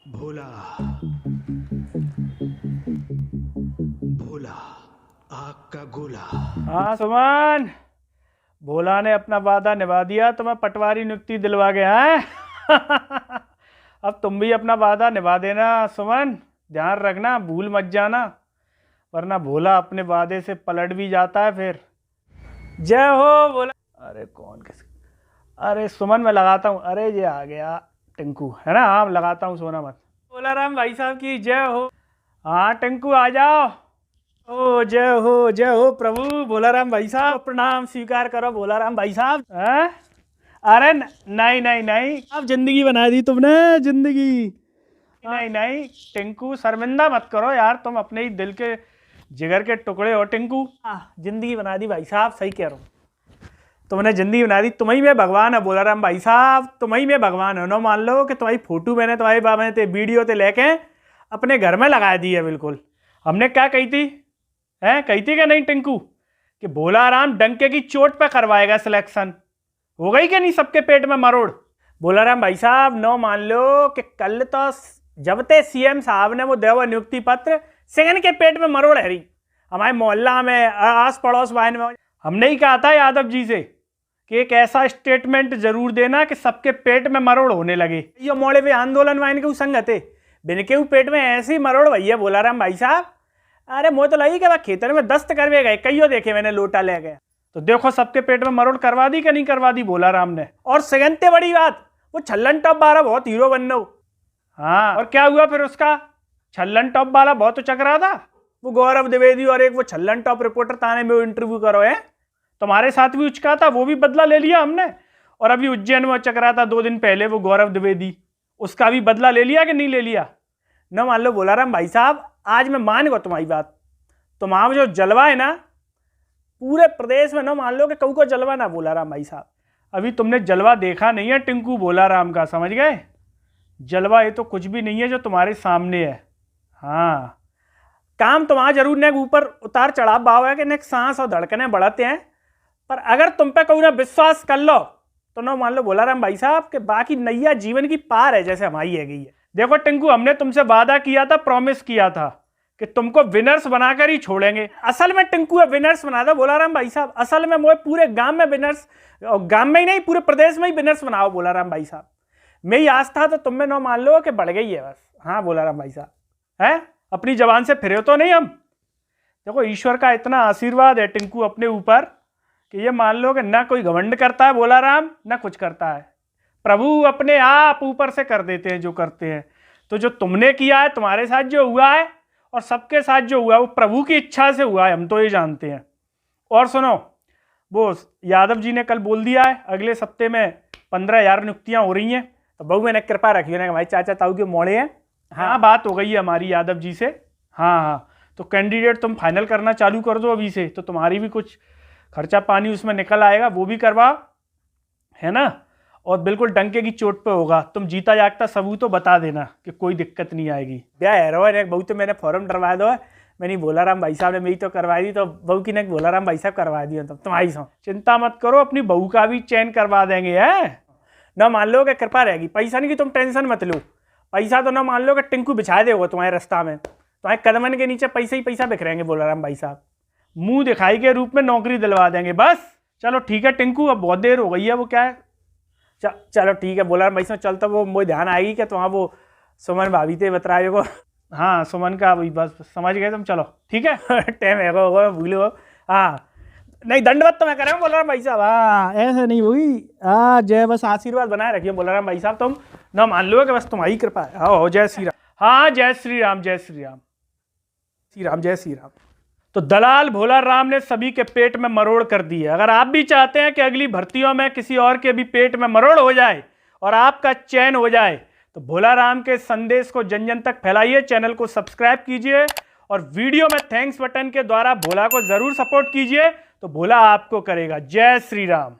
भोला भोला आग का गोला। हाँ सुमन, भोला ने अपना वादा निभा दिया तो मैं पटवारी नियुक्ति दिलवा गया है। अब तुम भी अपना वादा निभा देना सुमन, ध्यान रखना, भूल मत जाना, वरना भोला अपने वादे से पलट भी जाता है फिर। जय हो भोला। अरे कौन किस, अरे सुमन मैं लगाता हूँ। अरे ये आ गया टिंकू, है ना? हाँ लगाता हूँ, सोना मत। भोला राम भाई साहब की जय हो। हाँ टिंकू आ जाओ। ओ जय हो प्रभु। भोला राम भाई साहब प्रणाम स्वीकार करो। भोला राम भाई साहब हैं? अरे नहीं नहीं नहीं, अब जिंदगी बना दी तुमने, जिंदगी। नहीं नहीं टिंकू, शर्मिंदा मत करो यार, तुम अपने ही दिल के जिगर के टुकड़े हो टिंकू। जिंदगी बना दी भाई साहब, सही कह रहा हूँ, तुमने जिंदगी बना दी। तुम ही में भगवान है भोला राम भाई साहब, तुम ही में भगवान हो। ना मान लो कि तुम्हारी फोटो मैंने तुम्हारे बाबा ने वीडियो ते लेके अपने घर में लगा दी है। बिल्कुल हमने क्या कही थी, है कही थी कि नहीं टिंकू, कि भोला राम डंके की चोट पे करवाएगा सिलेक्शन। हो गई कि नहीं सबके पेट में मरोड़? भोला राम भाई साहब नो मान लो कि कल तो जब ते सीएम साहब ने वो देवा नियुक्ति पत्र, सेकंड के पेट में मरोड़ है रही। हमारे मोहल्ला में, आस पड़ोस वाइन में हमने ही कहा था यादव जी से कि एक ऐसा स्टेटमेंट जरूर देना कि सबके पेट में मरोड़ होने लगे। ये मोड़े पे आंदोलन वाइन के संगत है, बिन के पेट में ऐसी मरोड़ भैया भोला राम भाई साहब। अरे मुझे तो लगी कि वह खेतर में दस्त करवे गए, कईयो देखे मैंने लोटा ले गए। तो देखो सबके पेट में मरोड़ करवा दी कि नहीं करवा दी भोला राम ने। और सेकंड बड़ी बात, वो छल्लन टॉप वाला बहुत हीरो बनना हो। हाँ और क्या हुआ फिर उसका? छल्लन टॉप वाला बहुत उचक रहा था, वो गौरव द्विवेदी और एक वो छल्लन टॉप रिपोर्टर ताने में इंटरव्यू करो है, तुम्हारे साथ भी उचका था, वो भी बदला ले लिया हमने। और अभी उज्जैन में उचक रहा था 2 दिन पहले वो गौरव द्विवेदी, उसका भी बदला ले लिया कि नहीं ले लिया? न मान लो भोला राम भाई साहब, आज मैं मान गया तुम्हारी बात। तुम्हारा जो जलवा है ना पूरे प्रदेश में, न मान लो कि कहू को जलवा ना भोला राम भाई साहब। अभी तुमने जलवा देखा नहीं है टिंकू भोला राम का, समझ गए? जलवा ये तो कुछ भी नहीं है जो तुम्हारे सामने है। हाँ काम तुम्हारा जरूर ने ऊपर उतार चढ़ाव भाव है कि ने सांस और धड़कने बढ़ाते हैं, पर अगर तुम पे कहूँ ना विश्वास कर लो तो न मान लो भोला राम भाई साहब के बाकी नैया जीवन की पार है जैसे हमारी है गई है। देखो टिंकू, हमने तुमसे वादा किया था, प्रॉमिस किया था कि तुमको विनर्स बनाकर ही छोड़ेंगे। असल में टिंकू विनर्स बना दो भोला राम भाई साहब। असल में मोए पूरे गांव में विनर्स, गांव में ही नहीं पूरे प्रदेश में ही विनर्स बनाओ भोला राम भाई साहब। मेरी आस्था तो तुम में न मान लो कि बढ़ गई है बस। हाँ भोला राम भाई साहब, है अपनी जबान से फिरे तो नहीं हम। देखो ईश्वर का इतना आशीर्वाद है टिंकू अपने ऊपर कि ये मान लो कि ना कोई घमंड करता है भोला राम, ना कुछ करता है। प्रभु अपने आप ऊपर से कर देते हैं जो करते हैं। तो जो तुमने किया है, तुम्हारे साथ जो हुआ है और सबके साथ जो हुआ है, वो प्रभु की इच्छा से हुआ है, हम तो ये जानते हैं। और सुनो, वो यादव जी ने कल बोल दिया है अगले सप्ते में 15,000 नियुक्तियां हो रही हैं। तो बहू मैंने कृपा रखी है ना, भाई चाचा ताऊ के मोड़े हैं। हाँ बात हो गई है हमारी यादव जी से। हाँ हाँ तो कैंडिडेट तुम फाइनल करना चालू कर दो अभी से, तो तुम्हारी भी कुछ खर्चा पानी उसमें निकल आएगा, वो भी करवा, है ना? और बिल्कुल डंके की चोट पे होगा। तुम जीता जागता सबूत तो बता देना कि कोई दिक्कत नहीं आएगी। ब्याह है रो ने बहुत, मैंने फॉर्म डरवा दो, मैंने भोला राम भाई साहब ने मेरी तो करवाई दी, तो बहू की ने भोला राम भाई साहब करवा दिया। तो तुम्हारी सौ चिंता मत करो, अपनी बहू का भी चयन करवा देंगे। है न मान लो कि कृपा रहेगी। पैसा नहीं की तुम टेंशन मत लो, पैसा तो न मान लो कि टिंकू बिछा देगा तुम्हारे रास्ता में, तुम्हारे कदमन के नीचे पैसे ही पैसा बिखरेंगे भोला राम भाई साहब। मुंह दिखाई के रूप में नौकरी दिलवा देंगे बस। चलो ठीक है टिंकू, अब बहुत देर हो गई है। वो क्या है, चलो ठीक है भोला राम भाई साहब, चल तो वो मुझे ध्यान आएगी कि तुम्हारा वो सुमन भाभी थे बतराए को। हाँ सुमन का वही, बस समझ गए तुम। चलो ठीक है टाइम है भूलो। हाँ नहीं दंडवत तो मैं कर रहा हूँ भोला राम भाई साहब। हाँ ऐसे नहीं हुई। हाँ जय, बस आशीर्वाद बनाए रखिए भोला राम भाई साहब, तुम ना मान लो कि बस तुम्हारी कृपा है। हाँ जय श्री राम। हाँ जय श्री राम, जय श्री राम, श्री राम, जय श्री राम। तो दलाल भोला राम ने सभी के पेट में मरोड़ कर दी है। अगर आप भी चाहते हैं कि अगली भर्तियों में किसी और के भी पेट में मरोड़ हो जाए और आपका चयन हो जाए, तो भोला राम के संदेश को जन जन तक फैलाइए, चैनल को सब्सक्राइब कीजिए और वीडियो में थैंक्स बटन के द्वारा भोला को जरूर सपोर्ट कीजिए, तो भोला आपको करेगा। जय श्री राम।